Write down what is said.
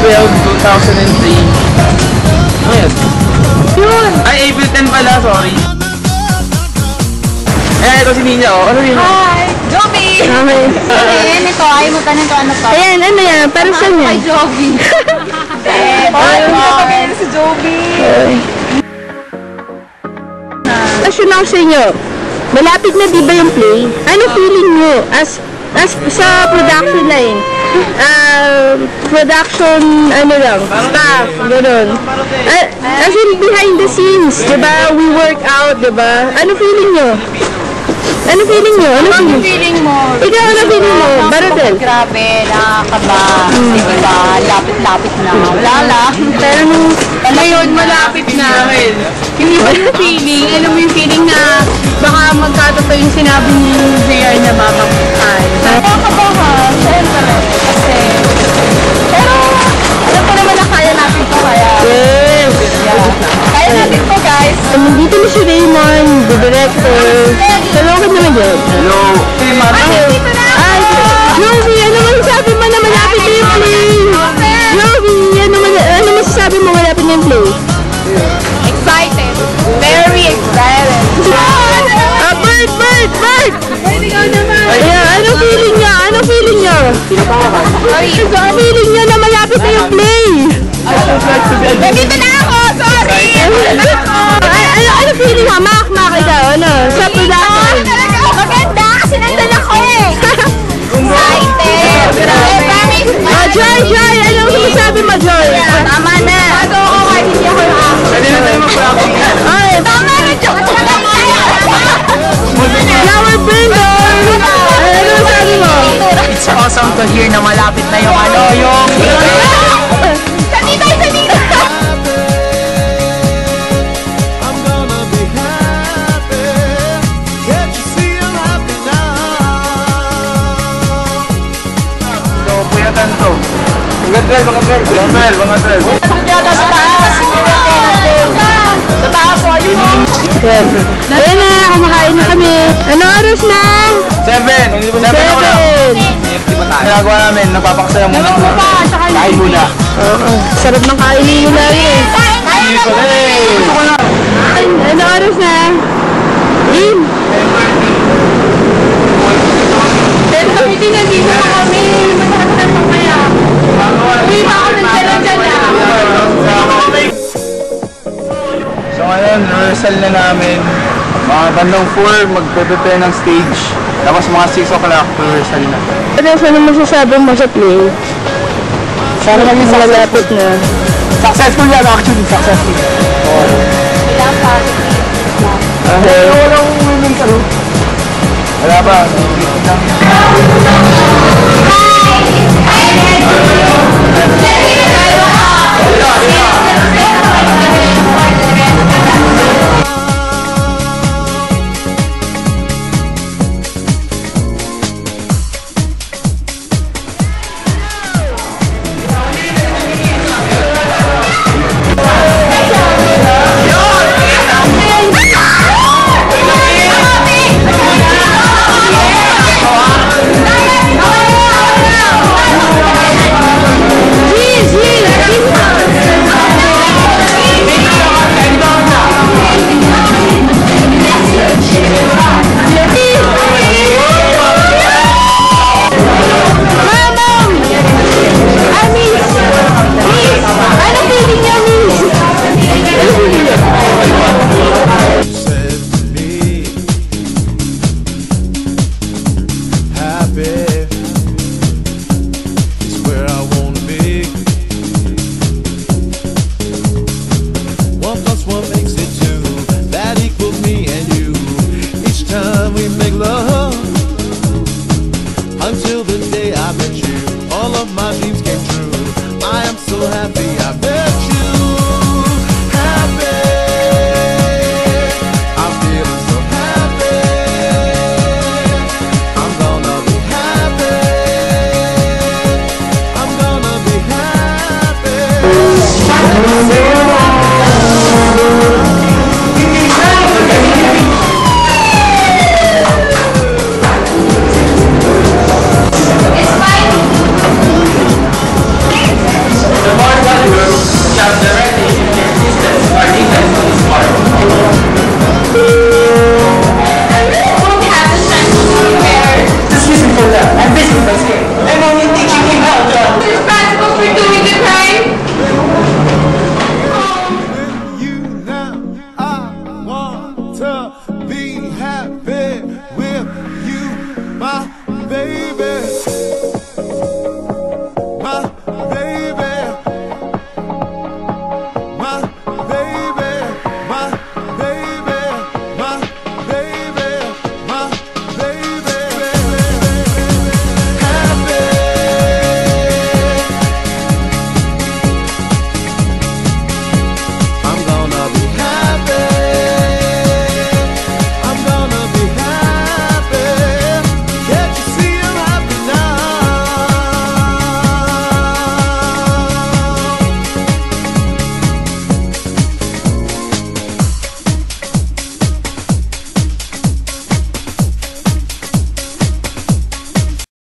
12, 2003. Yes. Yun! Ay, April 10 pala, sorry. Ayan, ito si Nina, oh. Ano yun? Hi! Joby! Ayan, ito. Ayaw mo tanong ito, ano to? Ayan, ano yan? Para saan yan? Kay Joby. Ay, si Joby. Question ako sa inyo. Malapit na di ba yung play? Ano feeling nyo as sa production line? Production, ano lang, staff, gano'n. As in, behind the scenes, diba? We work out, diba? Ano feeling nyo? Ano feeling nyo? Ano feeling mo? Ikaw, ano feeling mo? Baradel? Grabe, nakakaba. Diba? Lapit-lapit na. Wala lang. Pero nung Ngayon, malapit na. Hindi ba yung feeling? Alam mo yung feeling na baka magkatotoo yung sinabi ni JR na mamamukhay. Nakakabahan. Siyempre. Kasi, pero, alam ko naman na kaya natin to kaya. yes! Kaya natin to, guys. Nandito na si Raymond, the director. Hello ka naman dyan. Hello. Ay, Jovi, ano masasabi mo na malapit na yung play? Jovi, ano masasabi mo malapit na yung play? Excited. Very excited. Bert! Ayan, ano feeling niya? Ano feeling niya? Ano feeling niya na malapit na yung play? Nandito na ako! Sorry! Ano feeling mo? Mak ikaw, ano? Sa production? Maganda kasi nandun ako eh! Excited! Joy! Ano masasabi mo, Joy? Tama na! Bago ako kahit hindi ako yung ako. Pwede na tayo mag-practice. Ay, Tama na! Joke! Flower Brandon! Ano masabi mo? It's awesome to hear na malapit na yung yung... Sanitay! Tanto. Mga 12. Yata sa taas! Sa taas o ayun! Ayan na, kumakain na kami. Ano oras na? 7. Hindi ba 7? Ginagawa namin, napapakasaya muna. Kain muna. Sarap ng kainin nyo lagi eh. Ano oras na? In? 10:30 na dito na kami! Matatagal pa kaya! Uwi pa ako ng dyan na! So ngayon, rehearsal na namin. Mga bandang 4, magpe-prepare ng stage. Tapos mga 6 o'clock, rehearsal na. Ano masasabi mo sa play? Sana kami malapit na. Successful yan actually, successful. Ilang pa? Walang women ka, no? Wala ba? Until the day I met you, all of my dreams came true. I am so happy I met you.